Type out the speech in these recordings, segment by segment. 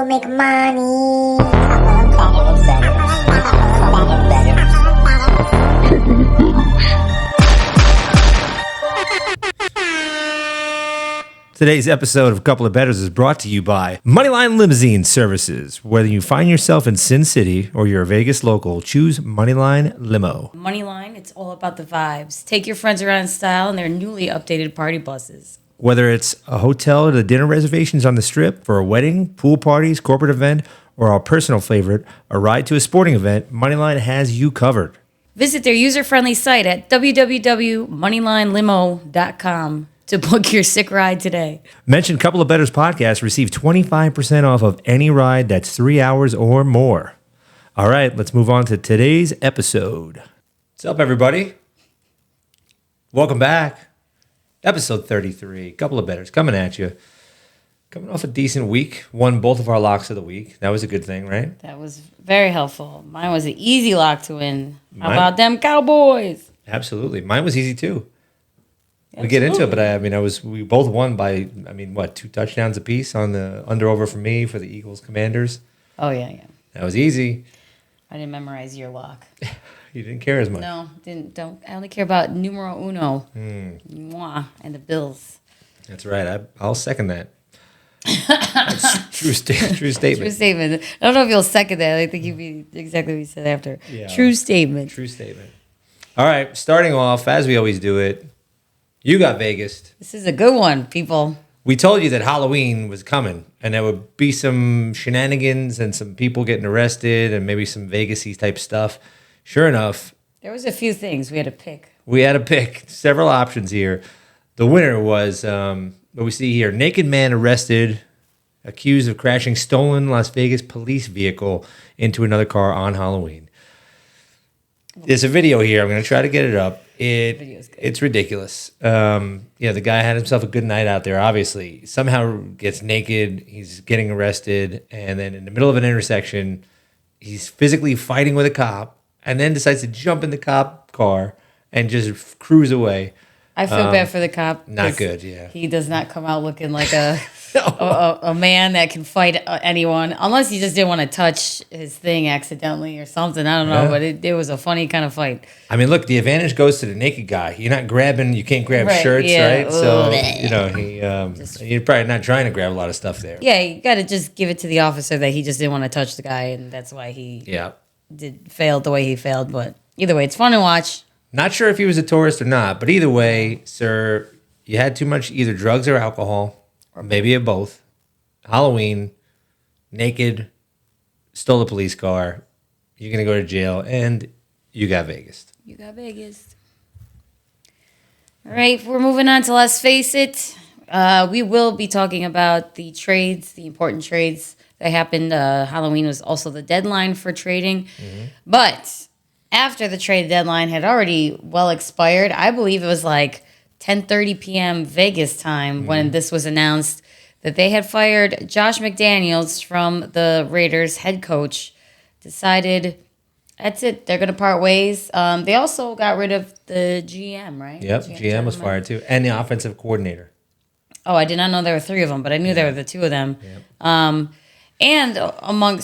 go make money. Today's episode of A Couple of Bettors is brought to you by Moneyline Limousine Services. Whether you find yourself in Sin City or you're a Vegas local, choose Moneyline Limo. Moneyline, it's all about the vibes. Take your friends around in style in their newly updated party buses. Whether it's a hotel or the dinner reservations on the Strip, for a wedding, pool parties, corporate event, or our personal favorite, a ride to a sporting event, Moneyline has you covered. Visit their user-friendly site at www.moneylinelimo.com to book your sick ride today. Mention Couple of Bettors podcast, receive 25% off of any ride that's 3 hours or more. All right, let's move on to today's episode. What's up, everybody? Welcome back. Episode 33, Couple of Bettors coming at you. Coming off a decent week. Won both of our locks of the week. That was a good thing, right? That was very helpful. Mine was an easy lock to win. How about them Cowboys? Absolutely. Mine was easy, too. We get into it, but we both won by, 2 touchdowns apiece on the under-over for me, for the Eagles Commanders. Oh, yeah. That was easy. I didn't memorize your lock. You didn't care as much. No, don't. I only care about numero uno. Mwah, and the Bills. That's right. I'll second that. That's true statement. True statement. I don't know if you'll second that. I think you'd be exactly what you said after. Yeah. True statement. True statement. All right, starting off, as we always do it, you got Vegas. This is a good one, people. We told you that Halloween was coming, and there would be some shenanigans and some people getting arrested and maybe some Vegas-y type stuff. Sure enough. There was a few things we had to pick. We had to pick several options here. The winner was what we see here. Naked man arrested, accused of crashing stolen Las Vegas police vehicle into another car on Halloween. There's a video here. I'm going to try to get it up. It's ridiculous. The guy had himself a good night out there, obviously. Somehow gets naked. He's getting arrested. And then in the middle of an intersection, he's physically fighting with a cop and then decides to jump in the cop car and just cruise away. I feel bad for the cop. Not good, yeah. He does not come out looking like a man that can fight anyone, unless he just didn't want to touch his thing accidentally or something. I don't know, but it was a funny kind of fight. I mean, look, the advantage goes to the naked guy. You're not grabbing, you can't grab shirts, right? So, you're probably not trying to grab a lot of stuff there. Yeah, you got to just give it to the officer that he just didn't want to touch the guy, and that's why he failed the way he failed. But either way, it's fun to watch. Not sure if he was a tourist or not, but either way, sir, you had too much either drugs or alcohol, or maybe of both. Halloween, naked, stole a police car. You're going to go to jail, and you got Vegas. You got Vegas. All right, we're moving on to Let's Face It. We will be talking about the trades, the important trades that happened. Halloween was also the deadline for trading. Mm-hmm. But after the trade deadline had already well expired, I believe it was like 10:30 p.m. Vegas time when this was announced that they had fired Josh McDaniels from the Raiders head coach. Decided that's it. They're going to part ways. They also got rid of the GM, right? Yep, GM was fired too. And the offensive coordinator. Oh, I did not know there were 3 of them, but I knew there were the 2 of them. Yep. And that's I want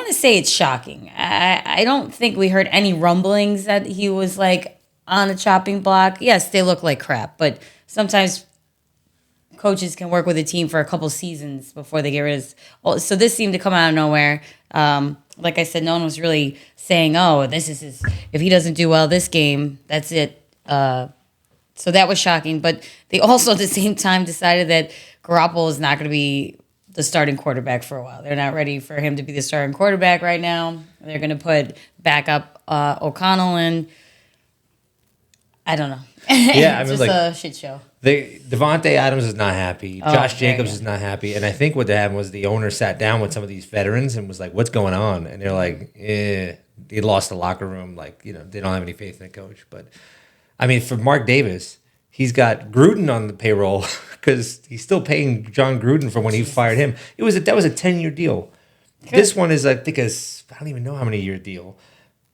to say it's shocking. I don't think we heard any rumblings that he was like on the chopping block. Yes, they look like crap, but sometimes coaches can work with a team for a couple seasons before they get rid of. So this seemed to come out of nowhere. Like I said, no one was really saying, "Oh, this is his. If he doesn't do well this game, that's it." So that was shocking. But they also at the same time decided that Garoppolo is not going to be the starting quarterback for a while. They're not ready for him to be the starting quarterback right now. They're going to put backup O'Connell in. I don't know. Yeah, it's just a shit show. Devontae Adams is not happy. Josh Jacobs is not happy. And I think what happened was the owner sat down with some of these veterans and was like, what's going on? And they're like, they lost the locker room. Like, they don't have any faith in the coach. But, I mean, for Mark Davis, he's got Gruden on the payroll because he's still paying John Gruden from when he fired him. That was a 10-year deal. Good. This one is, I think, I don't even know how many year deal.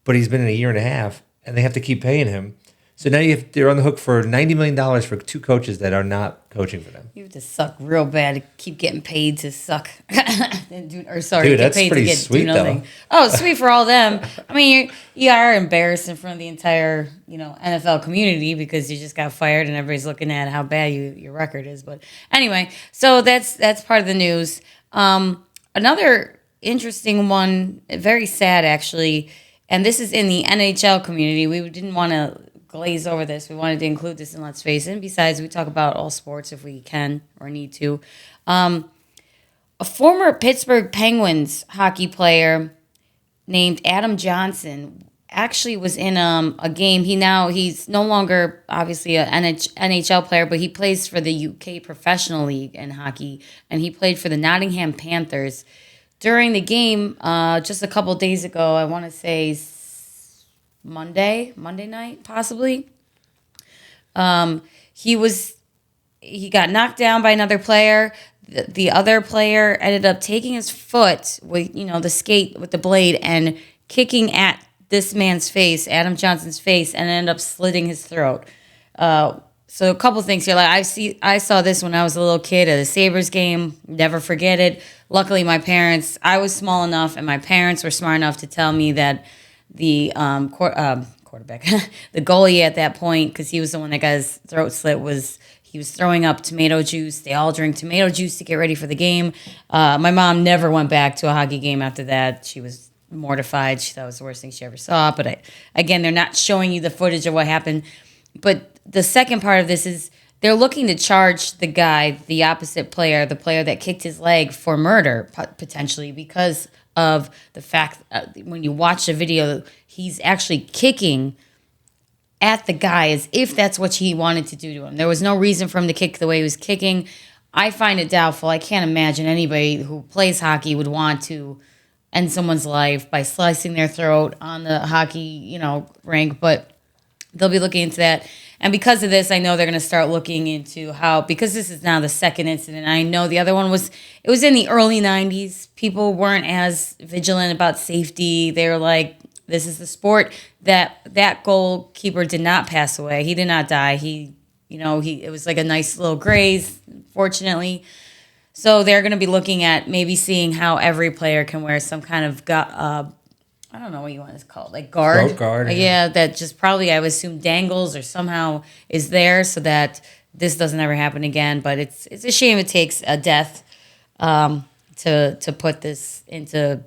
But he's been in a year and a half, and they have to keep paying him. So now they're on the hook for $90 million for 2 coaches that are not coaching for them. You have to suck real bad to keep getting paid to suck. Dude, get that's paid pretty to sweet, do nothing. though. Oh, sweet for all them. I mean, you are embarrassed in front of the entire, NFL community because you just got fired and everybody's looking at how bad your record is. But anyway, so that's part of the news. Another interesting one, very sad actually, and this is in the NHL community. We didn't want to glaze over this. We wanted to include this in Let's Face It. And besides, we talk about all sports if we can or need to. A former Pittsburgh Penguins hockey player named Adam Johnson actually was in a game. He's no longer obviously an NHL player, but he plays for the UK Professional League in hockey, and he played for the Nottingham Panthers. During the game, just a couple days ago, I want to say Monday night, possibly. He got knocked down by another player. The other player ended up taking his foot with, the skate with the blade and kicking at this man's face, Adam Johnson's face, and ended up slitting his throat. So a couple things here. Like I saw this when I was a little kid at a Sabres game. Never forget it. Luckily, I was small enough, and my parents were smart enough to tell me that the quarterback, the goalie at that point, because he was the one that got his throat slit, he was throwing up tomato juice. They all drink tomato juice to get ready for the game. My mom never went back to a hockey game after that. She was mortified. She thought it was the worst thing she ever saw. But again, they're not showing you the footage of what happened. But the second part of this is they're looking to charge the guy, the opposite player, the player that kicked his leg, for murder, potentially, because of the fact when you watch the video, he's actually kicking at the guy as if that's what he wanted to do to him. There was no reason for him to kick the way he was kicking. I find it doubtful. I can't imagine anybody who plays hockey would want to end someone's life by slicing their throat on the hockey, rink, but they'll be looking into that. And because of this, I know they're going to start looking into because this is now the second incident. I know the other one was in the early 90s. People weren't as vigilant about safety. They were like, this is the sport. That goalkeeper did not pass away. He did not die. It was like a nice little graze, fortunately. So they're going to be looking at maybe seeing how every player can wear some kind of I don't know what you want to call it, like guard. Throat guard. Yeah, that just probably, I would assume, dangles or somehow is there so that this doesn't ever happen again. But it's a shame it takes a death to put this into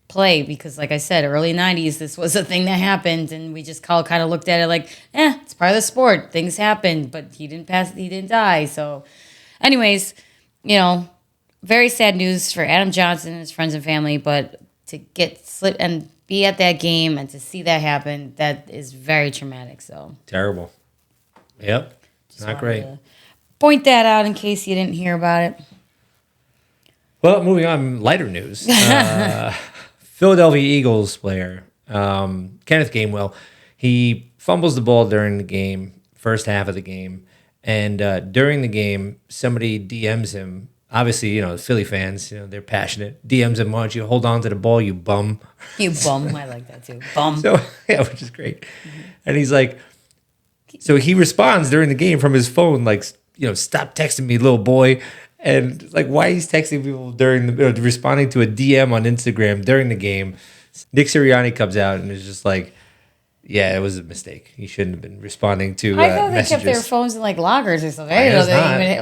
play because, like I said, early 90s, this was a thing that happened, and we just kind of looked at it like, it's part of the sport. Things happen, but he didn't die. So anyways, very sad news for Adam Johnson and his friends and family, but to get slit and be at that game and to see that happen, that is very traumatic. So terrible. Yep. Not great. Point that out in case you didn't hear about it. Well, moving on, lighter news. Philadelphia Eagles player, Kenneth Gainwell, he fumbles the ball during the game, first half of the game. And during the game, somebody DMs him. Obviously, Philly fans, they're passionate. DMs him, why don't you hold on to the ball, you bum. You bum. I like that too. Bum. So, yeah, which is great. Mm-hmm. And he's like, so he responds during the game from his phone, like, stop texting me, little boy. And like, why he's texting people responding to a DM on Instagram during the game. Nick Sirianni comes out and is just like, yeah, it was a mistake. You shouldn't have been responding to I thought they messages. kept their phones in like lockers or something.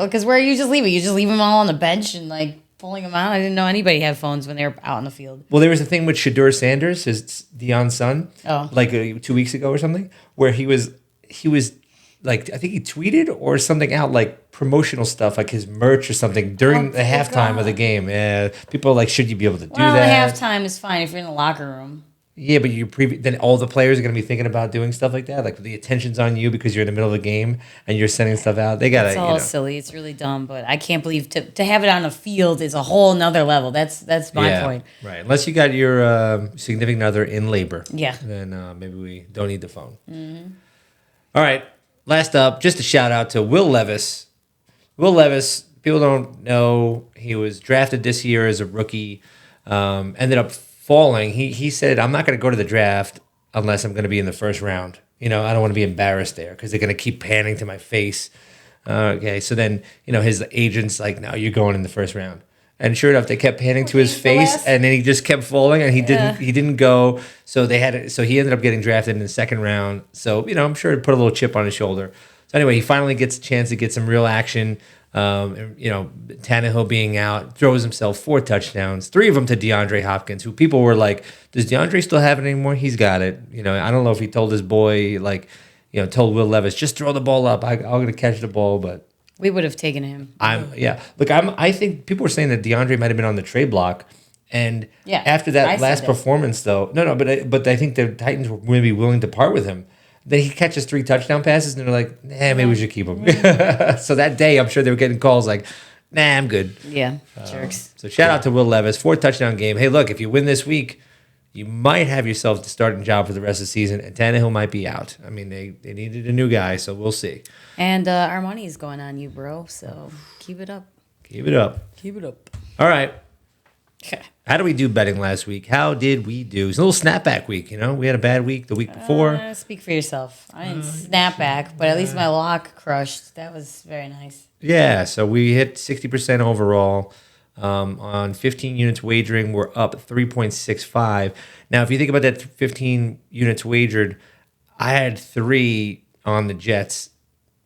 Because where you just leave it? You just leave them all on the bench and like pulling them out. I didn't know anybody had phones when they were out in the field. Well, there was a thing with Shedeur Sanders, his Deion's son, like 2 weeks ago or something, where he was like, I think he tweeted or something out like promotional stuff, like his merch or something during the halftime of the game. Yeah, people are like, should you be able to do that? The halftime is fine if you're in the locker room. Yeah, but then all the players are going to be thinking about doing stuff like that. Like the attention's on you because you're in the middle of the game and you're sending stuff out. They got to, It's all silly. It's really dumb, but I can't believe to have it on the field is a whole nother level. That's my point. Right. Unless you got your significant other in labor. Yeah. Then maybe we don't need the phone. Mm-hmm. All right. Last up, just a shout out to Will Levis. Will Levis, people don't know, he was drafted this year as a rookie, ended up falling. He said, I'm not going to go to the draft unless I'm going to be in the first round. I don't want to be embarrassed there because they're going to keep panning to my face. Okay, so then, his agent's like, no, you're going in the first round. And sure enough, they kept panning to his face, and then he just kept falling, and he didn't go. So he ended up getting drafted in the second round. So, I'm sure it put a little chip on his shoulder. So anyway, he finally gets a chance to get some real action. Tannehill being out, throws himself 4 touchdowns, 3 of them to DeAndre Hopkins, who people were like, does DeAndre still have it anymore? He's got it. I don't know if he told his boy, told Will Levis, just throw the ball up. I'm going to catch the ball, but we would have taken him. I think people were saying that DeAndre might have been on the trade block. And after that last performance, though, but I think the Titans were going to be willing to part with him. Then he catches 3 touchdown passes, and they're like, maybe we should keep him. So that day, I'm sure they were getting calls like, I'm good. Yeah, jerks. So shout out to Will Levis, 4 touchdown game. Hey, look, if you win this week, you might have yourself the starting job for the rest of the season, and Tannehill might be out. I mean, they needed a new guy, so we'll see. And our money is going on you, bro, so keep it up. Keep it up. Keep it up. All right. How did we do betting last week? How did we do? It's a little snapback week, We had a bad week the week before. Speak for yourself. I didn't snap back, but at least my lock crushed. That was very nice. Yeah, so we hit 60% overall. On 15 units wagering, we're up 3.65. Now, if you think about that 15 units wagered, I had 3 on the Jets.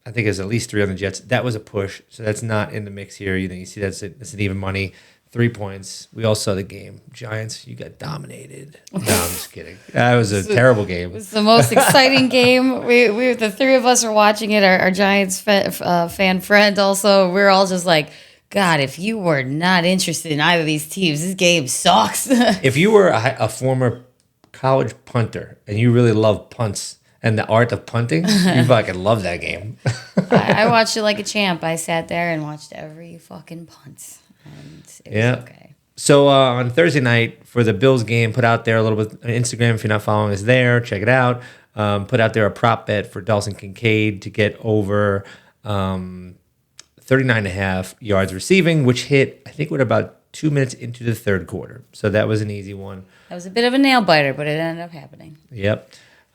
I think there's at least 3 on the Jets. That was a push, so that's not in the mix here. You see that's an even money. 3 points. We all saw the game. Giants, you got dominated. No, I'm just kidding. That was a terrible game. It was the most exciting game. We the 3 of us were watching it. Our Giants fan friend also. We were all just like, God, if you were not interested in either of these teams, this game sucks. If you were a former college punter and you really love punts and the art of punting, you fucking love that game. I watched it like a champ. I sat there and watched every fucking punt. And it was okay. So on Thursday night for the Bills game, put out there a little bit on Instagram. If you're not following us there, check it out. Put out there a prop bet for Dawson Kincaid to get over 39.5 yards receiving, which hit, I think, with about 2 minutes into the third quarter. So that was an easy one. That was a bit of a nail biter, but it ended up happening. Yep.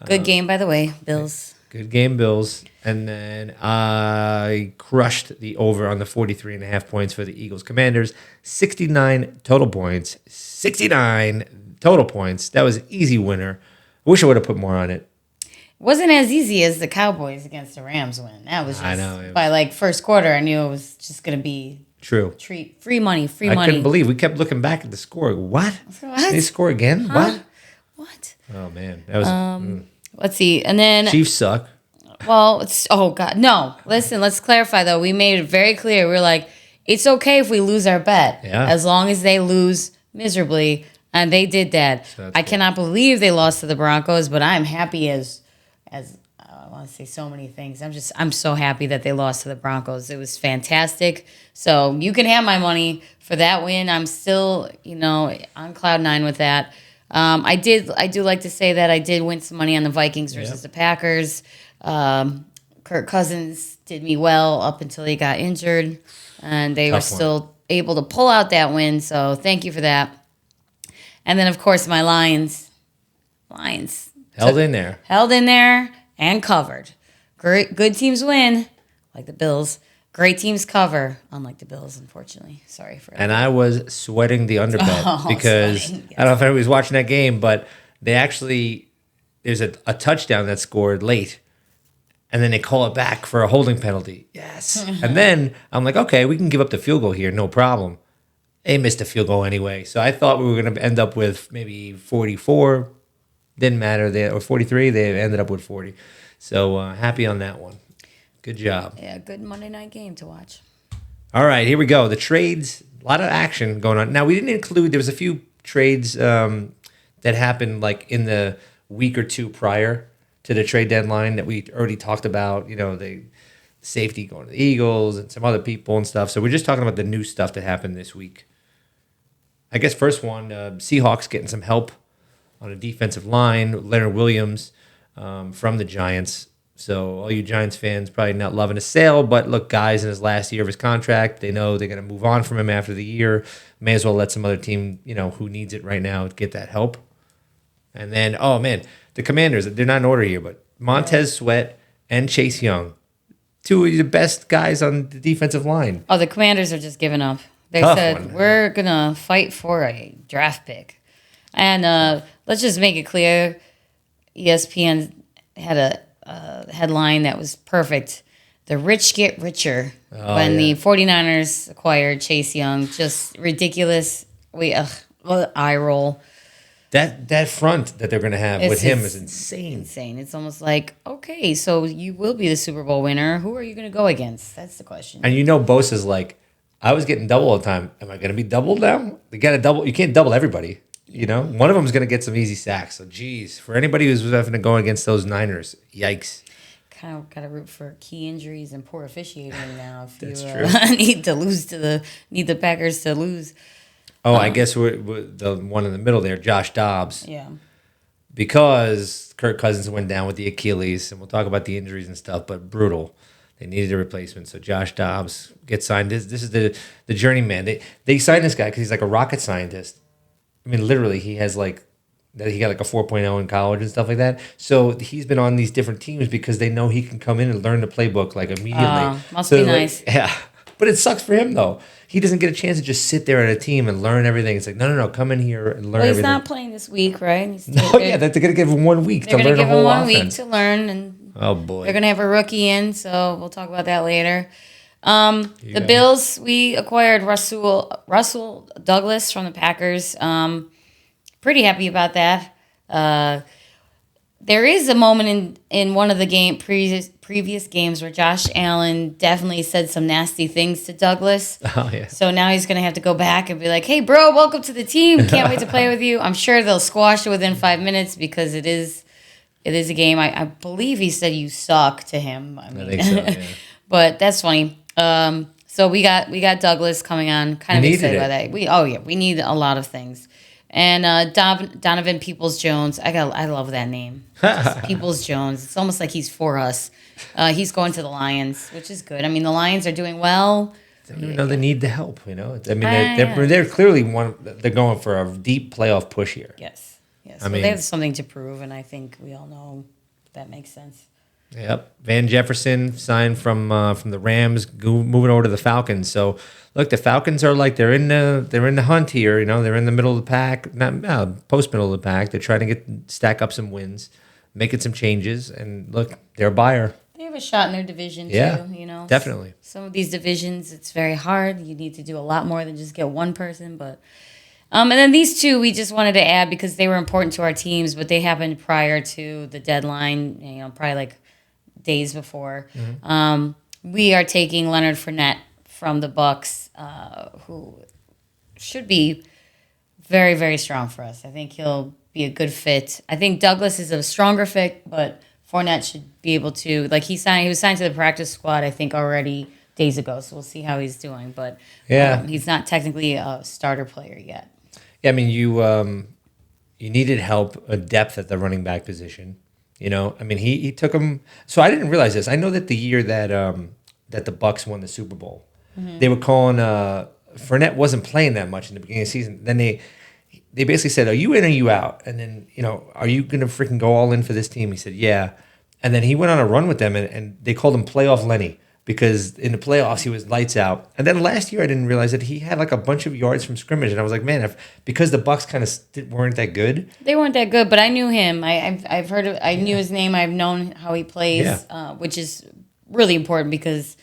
Good game, by the way, Bills. Good game, Bills. And then I crushed the over on the 43.5 points for the Eagles Commanders. 69 total points. 69 total points. That was an easy winner. I wish I would have put more on it. Wasn't as easy as the Cowboys against the Rams win. That was just, by first quarter, I knew it was just going to be true. Free money. I couldn't believe we kept looking back at the score. What? They score again? Huh? What? Oh, man. That was. Let's see. And then Chiefs suck. Well, oh God, no. Listen, let's clarify though. We made it very clear. We're like, it's okay if we lose our bet, as long as they lose miserably, and they did that. So I cannot believe they lost to the Broncos, but I'm happy as I want to say so many things. I'm so happy that they lost to the Broncos. It was fantastic. So you can have my money for that win. I'm still, on cloud 9 with that. I do like to say that I did win some money on the Vikings versus the Packers. Kirk Cousins did me well up until he got injured, and they were still able to pull out that win. So thank you for that. And then of course my Lions held in there and covered. Good teams win, like the Bills. Great teams cover, unlike the Bills, unfortunately. Sorry for that. And I was sweating the underbet because I don't know if anybody's watching that game, but there's a touchdown that's scored late. And then they call it back for a holding penalty. Yes. And then I'm like, okay, we can give up the field goal here, no problem. They missed a field goal anyway. So I thought we were going to end up with maybe 44. Didn't matter. Or 43. They ended up with 40. So happy on that one. Good job. Yeah, good Monday night game to watch. All right, here we go. The trades, a lot of action going on. Now, we didn't include, there was a few trades that happened like in the week or two prior to the trade deadline that we already talked about, the safety going to the Eagles and some other people and stuff. So we're just talking about the new stuff that happened this week. I guess first one, Seahawks getting some help on a defensive line. Leonard Williams from the Giants. So all you Giants fans probably not loving his sale, but look, guys in his last year of his contract, they know they're going to move on from him after the year. May as well let some other team, who needs it right now get that help. And then, oh man, the Commanders, they're not in order here, but Montez Sweat and Chase Young, two of the best guys on the defensive line. Oh, the Commanders are just giving up. They Tough said, one. we're going to fight for a draft pick. And let's just make it clear, ESPN had a headline that was perfect. The rich get richer when the 49ers acquired Chase Young. Just ridiculous. Eye roll. That front that they're going to have with him is insane. Insane. It's almost like, okay, so you will be the Super Bowl winner. Who are you going to go against? That's the question. And Bosa's like, I was getting double all the time. Am I going to be doubled now? You got to double. You can't double everybody. One of them is going to get some easy sacks. So, geez, for anybody who's having to go against those Niners, yikes. Kind of got to root for key injuries and poor officiating now. If That's you need the Packers to lose. Oh, I guess we're the one in the middle there, Josh Dobbs. Yeah. Because Kirk Cousins went down with the Achilles, and we'll talk about the injuries and stuff, but brutal. They needed a replacement, so Josh Dobbs gets signed. This is the journeyman. They signed this guy because he's like a rocket scientist. I mean, literally, he has he got like a 4.0 in college and stuff like that. So he's been on these different teams because they know he can come in and learn the playbook like immediately. Must be nice. Yeah. But it sucks for him, though. He doesn't get a chance to just sit there at a team and learn everything. It's like, no, come in here and learn everything. He's not playing this week, right? They're going to give him 1 week to learn the whole offense. They're going to give him 1 week to learn. And oh, boy. They're going to have a rookie in, so we'll talk about that later. The Bills, we acquired Russell Douglas from the Packers. Pretty happy about that. There is a moment in one of the previous games where Josh Allen definitely said some nasty things to Douglas. Oh, yeah. So now he's going to have to go back and be like, hey, bro, welcome to the team. Can't wait to play with you. I'm sure they'll squash it within 5 minutes because it is a game. I believe he said you suck to him. I think so, yeah. But that's funny. So we got Douglas coming on. Kind of excited by that. We need a lot of things. And Donovan Peoples-Jones, I love that name. Peoples-Jones. It's almost like he's for us. He's going to the Lions, which is good. I mean, the Lions are doing well. I don't even know they need the help. I mean, they're clearly they're going for a deep playoff push here. Yes. They have something to prove, and I think we all know that makes sense. Yep. Van Jefferson signed from the Rams, moving over to the Falcons. So look, the Falcons are like they're in the hunt here. They're in the middle of the pack, not post middle of the pack. They're trying to stack up some wins, making some changes, and look, they're a buyer. They have a shot in their division too. Definitely. Some of these divisions, it's very hard. You need to do a lot more than just get one person, but. And then these two we just wanted to add because they were important to our teams, but they happened prior to the deadline. Probably like days before. Mm-hmm. We are taking Leonard Fournette from the Bucks, who should be very, very strong for us. I think he'll be a good fit. I think Douglas is a stronger fit, but Fournette should be able to. He was signed to the practice squad, I think, already days ago. So we'll see how he's doing. But he's not technically a starter player yet. Yeah, I mean, you needed help, a depth at the running back position. I mean, he took him. So I didn't realize this. I know that the year that the Bucks won the Super Bowl, mm-hmm. they were calling Fournette wasn't playing that much in the beginning of the season. Then they basically said, "Are you in or are you out?" And then are you gonna freaking go all in for this team? He said, "Yeah." And then he went on a run with them, and they called him Playoff Lenny because in the playoffs he was lights out. And then last year I didn't realize that he had a bunch of yards from scrimmage, and I was like, man, because the Bucks kind of weren't that good. They weren't that good, but I knew him. I've heard of. I knew his name. I've known how he plays, which is really important because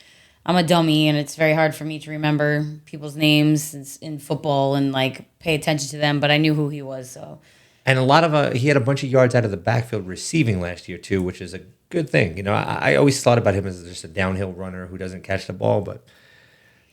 I'm a dummy, and it's very hard for me to remember people's names in football and pay attention to them. But I knew who he was. So, and a lot of he had a bunch of yards out of the backfield receiving last year too, which is a good thing. I always thought about him as just a downhill runner who doesn't catch the ball, but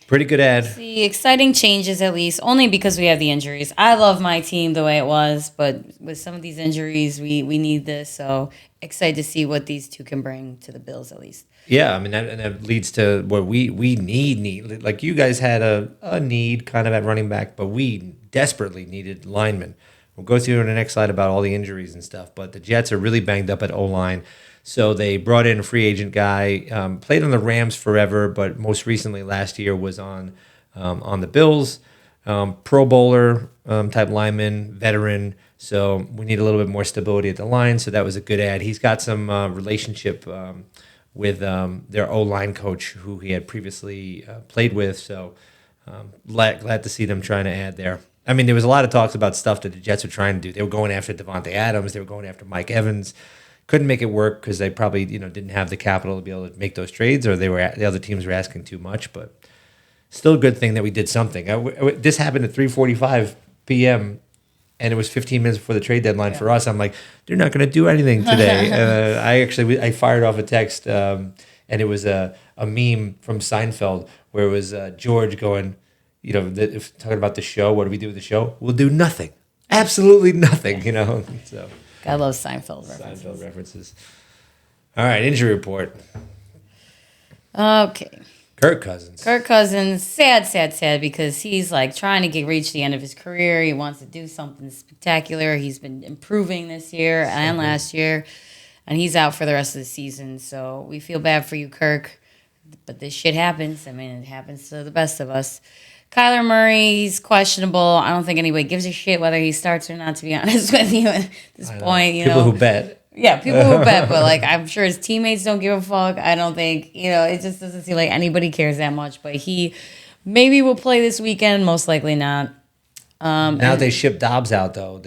pretty good ad. See, exciting changes at least, only because we have the injuries. I love my team the way it was, but with some of these injuries, we need this. So excited to see what these two can bring to the Bills at least. Yeah, I mean, that leads to what we need. Like you guys had a need kind of at running back, but we desperately needed linemen. We'll go through on the next slide about all the injuries and stuff, but the Jets are really banged up at O-line. So they brought in a free agent guy, played on the Rams forever, but most recently last year was on the Bills, Pro Bowler type lineman, veteran. So we need a little bit more stability at the line. So that was a good add. He's got some relationship with their O-line coach who he had previously played with. So glad to see them trying to add there. I mean, there was a lot of talks about stuff that the Jets were trying to do. They were going after Devontae Adams. They were going after Mike Evans. Couldn't make it work because they probably didn't have the capital to be able to make those trades, or the other teams were asking too much. But still a good thing that we did something. This happened at 3:45 p.m. and it was 15 minutes before the trade deadline for us. I'm like, they're not going to do anything today. I fired off a text, and it was a meme from Seinfeld where it was George going, if talking about the show, what do we do with the show? We'll do nothing. Absolutely nothing, So I love Seinfeld references. All right, injury report. Okay. Kirk Cousins, sad because he's like trying to reach the end of his career. He wants to do something spectacular. He's been improving this year and last year, and he's out for the rest of the season. So we feel bad for you, Kirk, but this shit happens. I mean, it happens to the best of us. Kyler Murray, he's questionable. I don't think anybody gives a shit whether he starts or not, to be honest with you at this point. People who bet. Yeah, people who bet, but I'm sure his teammates don't give a fuck. I don't think, it just doesn't seem like anybody cares that much. But he maybe will play this weekend, most likely not. Now they ship Dobbs out, though.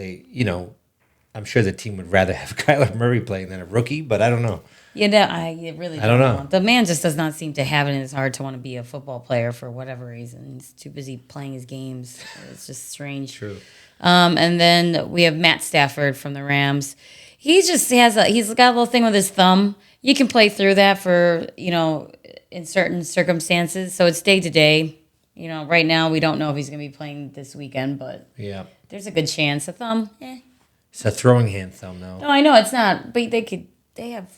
I'm sure the team would rather have Kyler Murray playing than a rookie, but I don't know. I really don't know. The man just does not seem to have it in his heart to want to be a football player for whatever reason. He's too busy playing his games. It's just strange. True. And then we have Matt Stafford from the Rams. He just he's got a little thing with his thumb. You can play through that for, in certain circumstances. So it's day to day. Right now we don't know if he's going to be playing this weekend, but there's a good chance. A thumb, It's a throwing hand thumb, though. No, I know it's not, but they have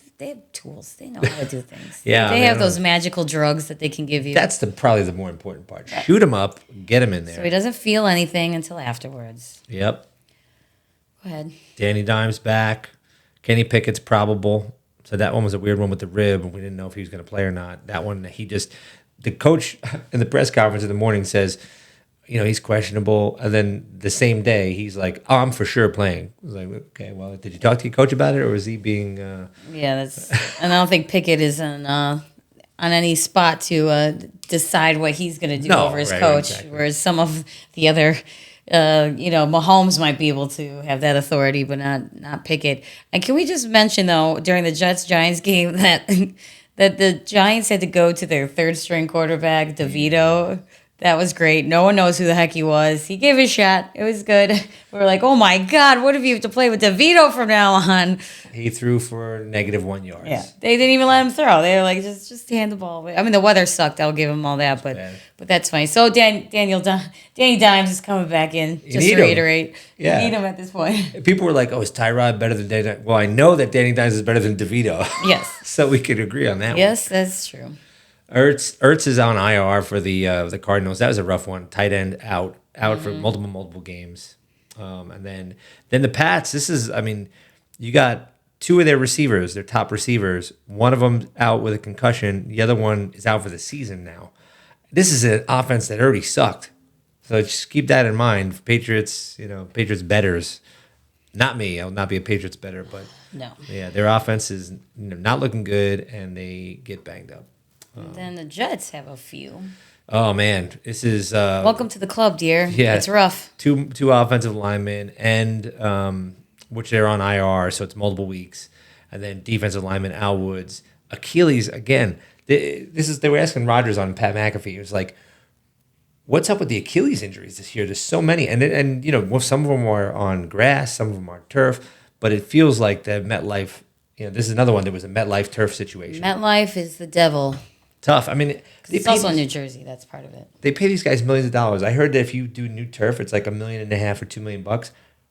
tools. They know how to do things. They have those magical drugs that they can give you. That's probably the more important part. Shoot him up, get him in there. So he doesn't feel anything until afterwards. Yep. Go ahead. Danny Dimes back. Kenny Pickett's probable. So that one was a weird one with the rib, and we didn't know if he was going to play or not. That one, the coach in the press conference in the morning says, he's questionable. And then the same day, he's like, oh, I'm for sure playing. I was like, okay, well, did you talk to your coach about it, or was he being... Yeah, and I don't think Pickett is on any spot to decide what he's going to do over his coach, exactly. Whereas some of the other... Mahomes might be able to have that authority, but not Pickett. And can we just mention, though, during the Jets-Giants game that the Giants had to go to their third-string quarterback, DeVito. That was great. No one knows who the heck he was. He gave a shot. It was good. We were like, oh, my God, what if you have to play with DeVito from now on? He threw for -1 yards. Yeah, they didn't even let him throw. They were like, just hand the ball away. I mean, the weather sucked. I'll give him all that, but that's funny. So Danny Dimes is coming back in, just to reiterate. Yeah. You need him at this point. People were like, oh, is Tyrod better than Danny Dimes? Well, I know that Danny Dimes is better than DeVito. Yes. So we could agree on that one. Yes, that's true. Ertz is on IR for the Cardinals. That was a rough one. Tight end out for multiple games. And then the Pats. You got two of their receivers, their top receivers. One of them out with a concussion. The other one is out for the season now. This is an offense that already sucked. So just keep that in mind. Patriots bettors. Not me. I'll not be a Patriots better, but no. Yeah, their offense is not looking good, and they get banged up. Then the Jets have a few. Oh man, this is welcome to the club, dear. Yeah, it's rough. Two offensive linemen, and which they're on IR, so it's multiple weeks, and then defensive lineman Al Woods, Achilles again. They were asking Rodgers on Pat McAfee. It was like, what's up with the Achilles injuries this year? There's so many, and some of them are on grass, some of them are turf, but it feels like the MetLife. This is another one that was a MetLife turf situation. MetLife is the devil. Tough. I mean, it's also in New Jersey. That's part of it. They pay these guys millions of dollars. I heard that if you do new turf, it's like $1.5 million or $2 million.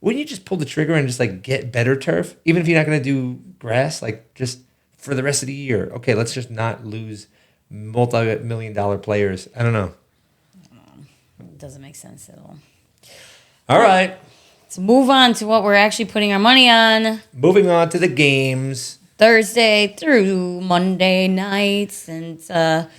Wouldn't you just pull the trigger and just get better turf, even if you're not going to do grass, just for the rest of the year? Okay, let's just not lose multi-million-dollar players. I don't know. It doesn't make sense at all. All right. Let's move on to what we're actually putting our money on. Moving on to the games. Thursday through Monday nights, and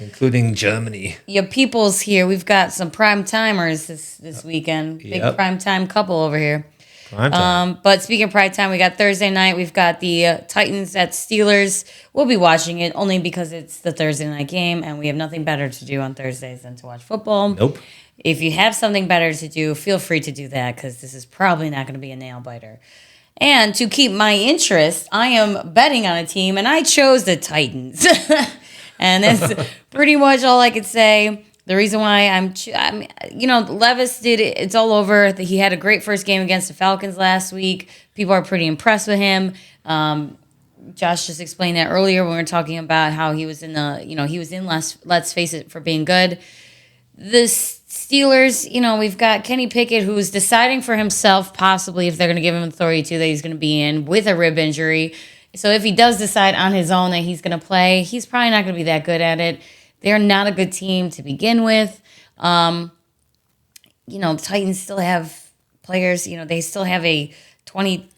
including Germany. Your people's here. We've got some prime timers this weekend. Big prime time couple over here. Prime time. But speaking of prime time, we got Thursday night. We've got the Titans at Steelers. We'll be watching it only because it's the Thursday night game, and we have nothing better to do on Thursdays than to watch football. Nope. If you have something better to do, feel free to do that because this is probably not going to be a nail biter. And to keep my interest, I am betting on a team, and I chose the Titans. And that's pretty much all I could say. The reason why Levis did it. It's all over. He had a great first game against the Falcons last week. People are pretty impressed with him. Josh just explained that earlier when we were talking about how he was in Let's Face It for being good. The Steelers, we've got Kenny Pickett, who's deciding for himself possibly if they're going to give him authority to that he's going to be in with a rib injury. So if he does decide on his own that he's going to play, he's probably not going to be that good at it. They're not a good team to begin with. The Titans still have players. They still have a 20.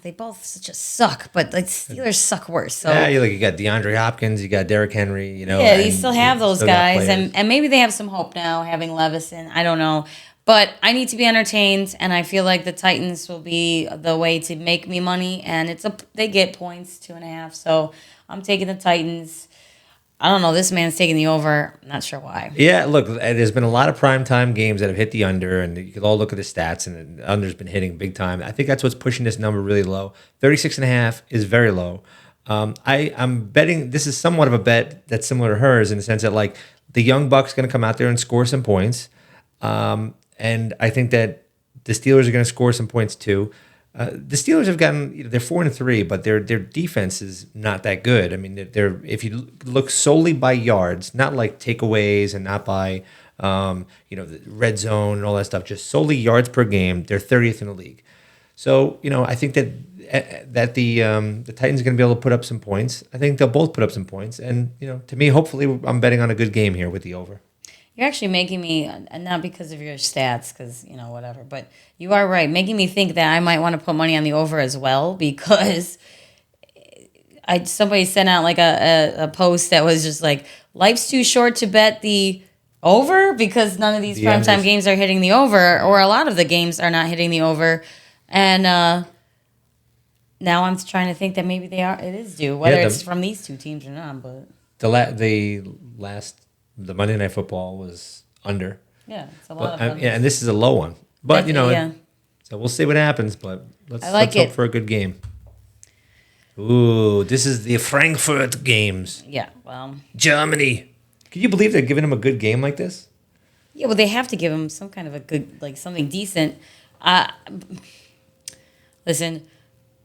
They both just suck, but the Steelers suck worse. So yeah, you got DeAndre Hopkins, you got Derrick Henry. Yeah, you still have those guys, and maybe they have some hope now having Levis in. I don't know, but I need to be entertained, and I feel like the Titans will be the way to make me money, and they get points 2.5. So I'm taking the Titans. I don't know. This man's taking the over. I'm not sure why. Yeah, look, there's been a lot of primetime games that have hit the under, and you can all look at the stats, and the under's been hitting big time. I think that's what's pushing this number really low. 36.5 is very low. I'm betting this is somewhat of a bet that's similar to hers in the sense that, like, the young Bucks going to come out there and score some points. And I think that the Steelers are going to score some points too. The Steelers have gotten, they're 4-3, but their defense is not that good. I mean, they're if you look solely by yards, not like takeaways and not by the red zone and all that stuff, just solely yards per game, they're 30th in the league. So I think that the Titans are going to be able to put up some points. I think they'll both put up some points, and to me, hopefully, I'm betting on a good game here with the over. You're actually making me, not because of your stats, because, whatever, but you are right, making me think that I might want to put money on the over as well, because somebody sent out like a post that was just like, life's too short to bet the over, because none of these primetime games are hitting the over, or a lot of the games are not hitting the over, and now I'm trying to think that maybe it is due, whether it's from these two teams or not, but... The Monday Night Football was under. Yeah, it's a lot of fun. And this is a low one. But, so we'll see what happens. But let's hope for a good game. Ooh, this is the Frankfurt games. Yeah, well. Germany. Can you believe they're giving him a good game like this? Yeah, well, they have to give him some kind of a good, like, something decent. Listen,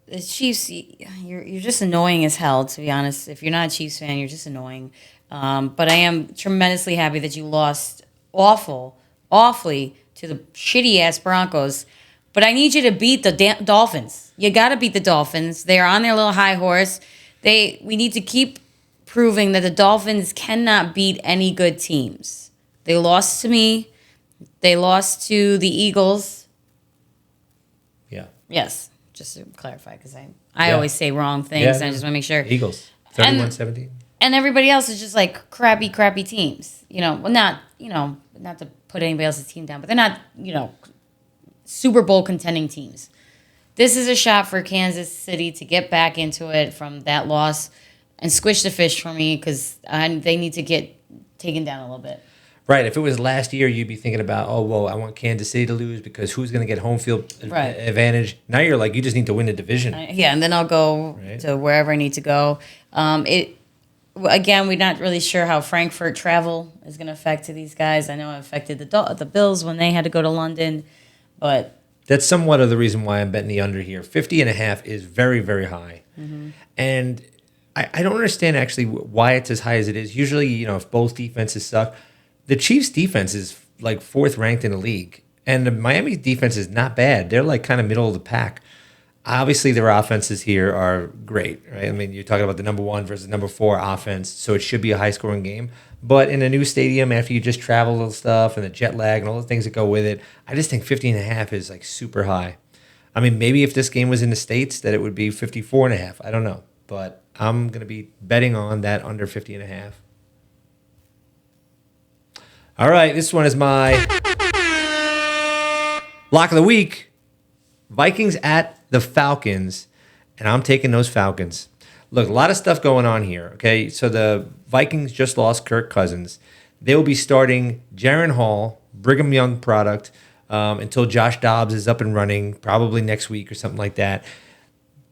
the Chiefs, you're just annoying as hell, to be honest. If you're not a Chiefs fan, you're just annoying. But I am tremendously happy that you lost awfully to the shitty-ass Broncos. But I need you to beat the Dolphins. You got to beat the Dolphins. They are on their little high horse. We need to keep proving that the Dolphins cannot beat any good teams. They lost to me. They lost to the Eagles. Yeah. Yes, just to clarify, because I always say wrong things, and I just want to make sure. Eagles, 31-17. And everybody else is just like crappy teams. Well, not to put anybody else's team down, but they're not, Super Bowl contending teams. This is a shot for Kansas City to get back into it from that loss and squish the fish for me, because they need to get taken down a little bit. Right. If it was last year, you'd be thinking about, I want Kansas City to lose because who's going to get home field advantage? Now you're like, you just need to win the division. And then I'll go to wherever I need to go. Again, we're not really sure how Frankfurt travel is going to affect these guys. I know it affected the Bills when they had to go to London, but... That's somewhat of the reason why I'm betting the under here. 50.5 is very, very high. Mm-hmm. And I don't understand actually why it's as high as it is. Usually, if both defenses suck, the Chiefs' defense is like 4th ranked in the league. And the Miami defense is not bad. They're like kind of middle of the pack. Obviously, their offenses here are great, right? I mean, you're talking about the number 1 versus number 4 offense, so it should be a high-scoring game. But in a new stadium, after you just travel and stuff and the jet lag and all the things that go with it, I just think 50.5 is like super high. I mean, maybe if this game was in the States, that it would be 54.5. I don't know. But I'm going to be betting on that under 50.5. All right, this one is my lock of the week. Vikings at the Falcons, and I'm taking those Falcons. Look, a lot of stuff going on here, okay? So the Vikings just lost Kirk Cousins. They will be starting Jaron Hall, Brigham Young product, until Josh Dobbs is up and running, probably next week or something like that.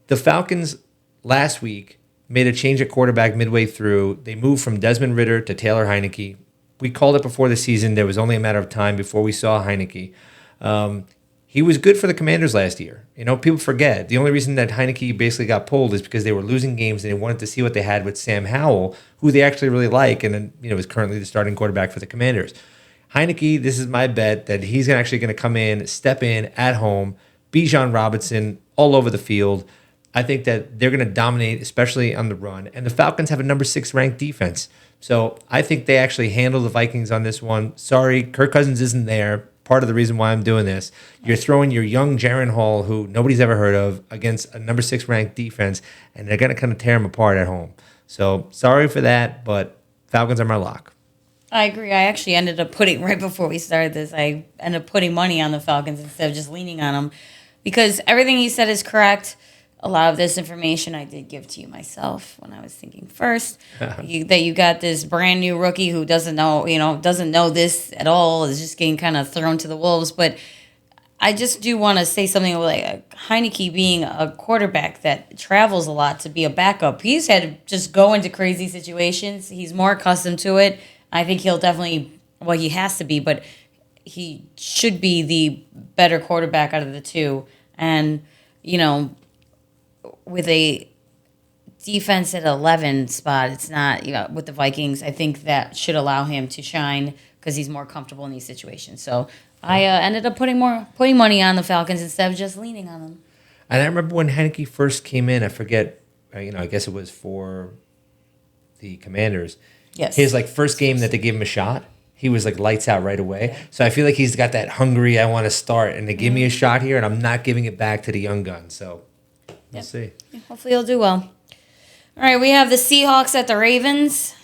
The Falcons last week made a change at quarterback midway through. They moved from Desmond Ridder to Taylor Heineke. We called it before the season. There was only a matter of time before we saw Heineke. He was good for the Commanders last year. You know, people forget. The only reason that Heineke basically got pulled is because they were losing games and they wanted to see what they had with Sam Howell, who they actually really like, and is currently the starting quarterback for the Commanders. Heineke, this is my bet that he's actually going to come in, step in at home, Bijan Robinson all over the field. I think that they're going to dominate, especially on the run. And the Falcons have a number 6 ranked defense. So I think they actually handle the Vikings on this one. Sorry, Kirk Cousins isn't there. Part of the reason why I'm doing this. You're throwing your young Jaron Hall, who nobody's ever heard of, against a number 6 ranked defense, and they're going to kind of tear him apart at home. So sorry for that, but Falcons are my lock. I agree. I actually ended up putting, right before we started this, I ended up putting money on the Falcons instead of just leaning on them, because everything you said is correct. A lot of this information I did give to you myself when I was thinking first. That you got this brand new rookie who doesn't know this at all, is just getting kind of thrown to the wolves. But I just do want to say something like Heineke being a quarterback that travels a lot to be a backup. He's had to just go into crazy situations. He's more accustomed to it. I think he'll definitely, well, he has to be, but he should be the better quarterback out of the two. And, with a defense at 11 spot, it's not, with the Vikings, I think that should allow him to shine because he's more comfortable in these situations. So I ended up putting money on the Falcons instead of just leaning on them. And I remember when Heineke first came in, I forget, I guess it was for the Commanders. Yes. His first game that they gave him a shot, he was lights out right away. Yeah. So I feel like he's got that hungry, I want to start, and they give me a shot here, and I'm not giving it back to the young gun. So we'll see. Yeah, hopefully he'll do well. All right, we have the Seahawks at the Ravens.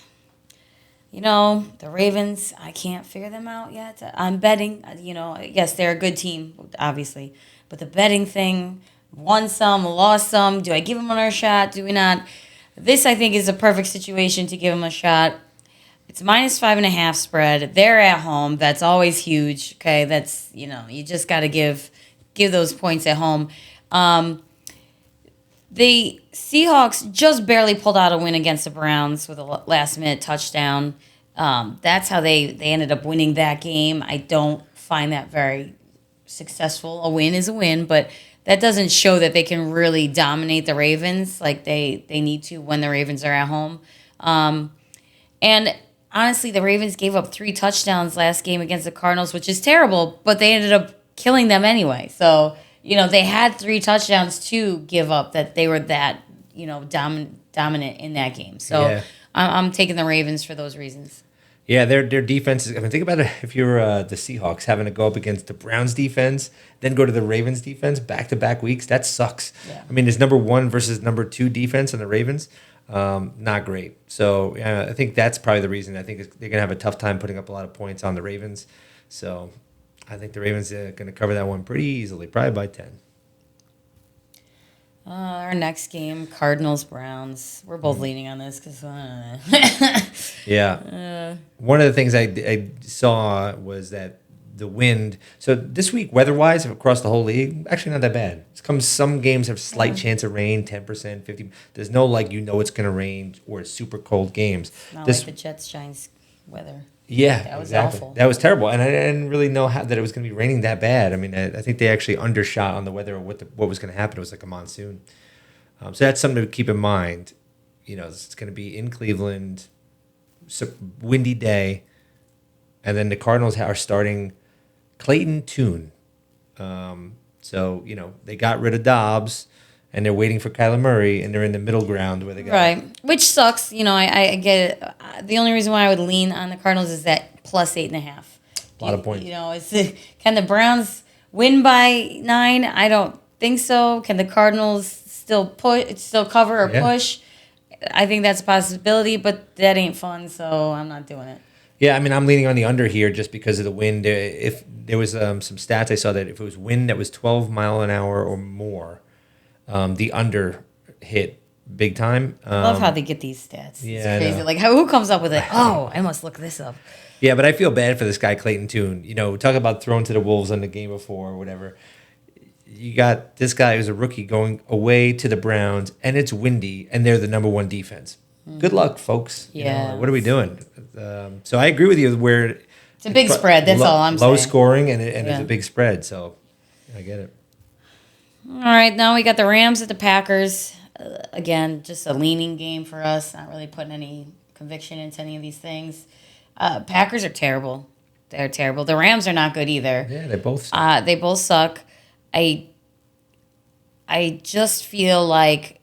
The Ravens, I can't figure them out yet. I'm betting, yes, they're a good team, obviously. But the betting thing, won some, lost some. Do I give them another shot? Do we not? This, I think, is a perfect situation to give them a shot. It's -5.5 spread. They're at home. That's always huge. Okay, that's, you just got to give those points at home. The Seahawks just barely pulled out a win against the Browns with a last-minute touchdown. That's how they ended up winning that game. I don't find that very successful. A win is a win, but that doesn't show that they can really dominate the Ravens like they need to when the Ravens are at home. And honestly, the Ravens gave up 3 touchdowns last game against the Cardinals, which is terrible, but they ended up killing them anyway. So, they had 3 touchdowns to give up, that they were that, dominant in that game. So yeah. I'm taking the Ravens for those reasons. Yeah, their defense is. Think about it. If you're the Seahawks having to go up against the Browns defense, then go to the Ravens defense back-to-back weeks, that sucks. Yeah. I mean, it's number 1 versus number 2 defense on the Ravens. Not great. So I think that's probably the reason. I think they're going to have a tough time putting up a lot of points on the Ravens. So I think the Ravens are going to cover that one pretty easily, probably by 10. Our next game, Cardinals-Browns. We're both leaning on this because yeah. One of the things I saw was that the wind. So this week, weather-wise, across the whole league, actually not that bad. Some games have slight chance of rain, 10%, 50%. There's no it's going to rain or super cold games. Not like the Jets-Giants weather. Yeah, that was exactly. awful. That was terrible, and I didn't really know that it was going to be raining that bad. I mean, I think they actually undershot on the weather or what was going to happen. It was like a monsoon. So that's something to keep in mind. It's going to be in Cleveland, windy day, and then the Cardinals are starting Clayton Tune. So they got rid of Dobbs, and they're waiting for Kyler Murray, and they're in the middle ground where they got right, which sucks. I get it. The only reason why I would lean on the Cardinals is that +8.5. A lot of points. Can the Browns win by 9? I don't think so. Can the Cardinals still cover or push? I think that's a possibility, but that ain't fun, so I'm not doing it. Yeah, I mean, I'm leaning on the under here just because of the wind. If there was some stats I saw that if it was wind that was 12 mile an hour or more, the under hit big time. I love how they get these stats. Yeah, It's I crazy. know. Like, who comes up with it? Oh, I must look this up. Yeah, but I feel bad for this guy Clayton Tune. Talk about thrown to the wolves on the game before or whatever. You got this guy who's a rookie going away to the Browns, and it's windy, and they're the number one defense. Good luck, folks. Yeah. What are we doing? So I agree with you where It's a big spread. That's all I'm saying. Low scoring, and it's a big spread. So I get it. All right, now we got the Rams at the Packers. Again, just a leaning game for us. Not really putting any conviction into any of these things. Packers are terrible. They're terrible. The Rams are not good either. Yeah, they both suck. They both suck. I just feel like,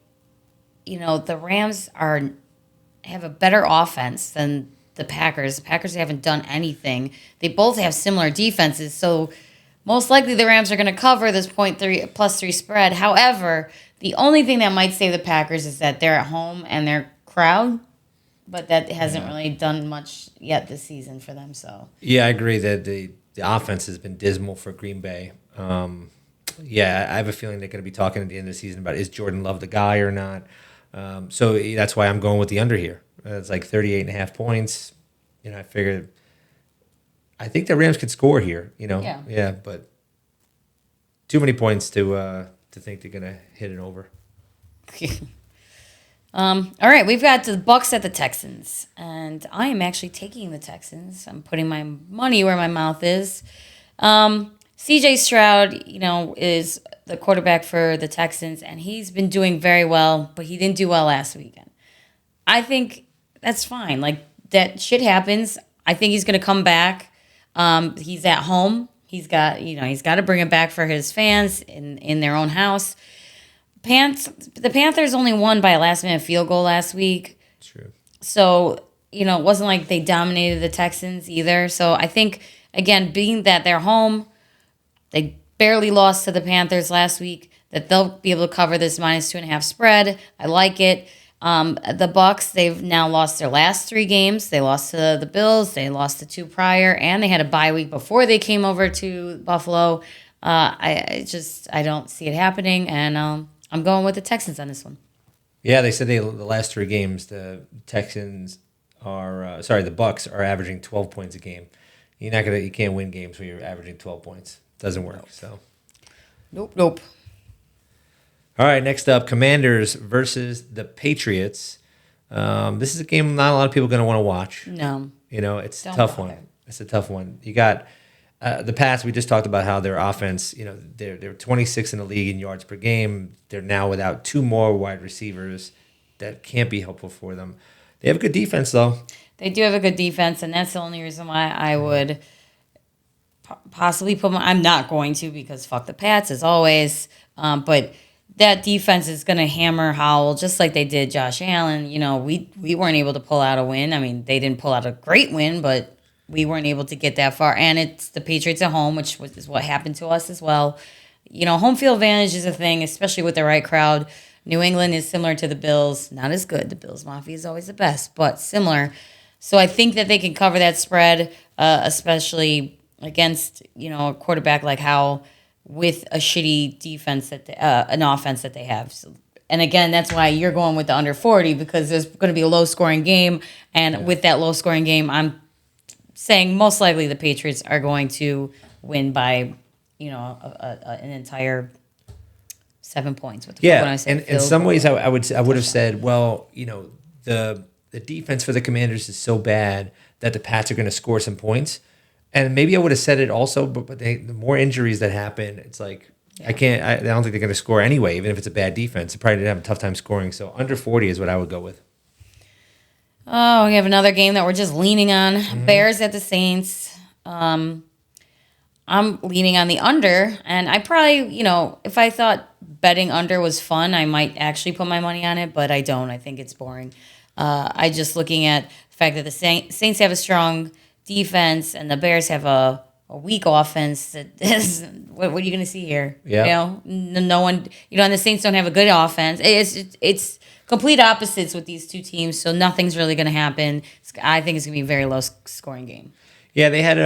the Rams have a better offense than the Packers. The Packers haven't done anything. They both have similar defenses, so most likely the Rams are going to cover this +3 spread. However, the only thing that might save the Packers is that they're at home and their crowd, but that hasn't really done much yet this season for them. So yeah, I agree that the offense has been dismal for Green Bay. Yeah, I have a feeling they're going to be talking at the end of the season about is Jordan Love the guy or not. So that's why I'm going with the under here. It's like 38.5 points. I figured I think the Rams could score here. Yeah, but too many points to think they're going to hit it over. All right, we've got the Bucks at the Texans, and I am actually taking the Texans. I'm putting my money where my mouth is. CJ Stroud, is the quarterback for the Texans, and he's been doing very well, but he didn't do well last weekend. I think that's fine. Like, that shit happens. I think he's going to come back. He's at home. He's got to bring it back for his fans in their own house. The Panthers only won by a last-minute field goal last week. True. So, it wasn't like they dominated the Texans either. So I think, again, being that they're home, they barely lost to the Panthers last week, that they'll be able to cover this -2.5 spread. I like it. The Bucks, they've now lost their last 3 games. They lost to the Bills. They lost to 2 prior, and they had a bye week before they came over to Buffalo. I don't see it happening, and I'm going with the Texans on this one. Yeah, they said the last 3 games, the Texans are the Bucks are averaging 12 points a game. You can't win games when you're averaging 12 points. Doesn't work. So. Nope. All right, next up, Commanders versus the Patriots. This is a game not a lot of people are going to want to watch. No. It's a tough one. It's a tough one. You got the Pats. We just talked about how their offense, they're 26th in the league in yards per game. They're now without 2 more wide receivers. That can't be helpful for them. They have a good defense, though. They do have a good defense, and that's the only reason why I would possibly I'm not going to, because fuck the Pats as always. But that defense is going to hammer Howell just like they did Josh Allen. We weren't able to pull out a win. I mean, they didn't pull out a great win, but we weren't able to get that far. And it's the Patriots at home, which is what happened to us as well. Home field advantage is a thing, especially with the right crowd. New England is similar to the Bills. Not as good. The Bills Mafia is always the best, but similar. So I think that they can cover that spread, especially against, a quarterback like Howell with a shitty defense an offense that they have. So, and again, that's why you're going with the under 40, because there's going to be a low-scoring game. And with that low-scoring game, I'm saying most likely the Patriots are going to win by, an entire 7 points. In some ways, I would have said, well, the defense for the Commanders is so bad that the Pats are going to score some points. And maybe I would have said it also, but the more injuries that happen, it's like I don't think they're going to score anyway, even if it's a bad defense. They probably did have a tough time scoring. So under 40 is what I would go with. Oh, we have another game that we're just leaning on. Mm-hmm. Bears at the Saints. I'm leaning on the under, and I probably, if I thought betting under was fun, I might actually put my money on it, but I don't. I think it's boring. Looking at the fact that the Saints have a strong defense and the Bears have a a weak offense. What are you going to see here? Yeah. No one. And the Saints don't have a good offense. It's complete opposites with these two teams. So nothing's really going to happen. I think it's going to be a very low scoring game. Yeah, they had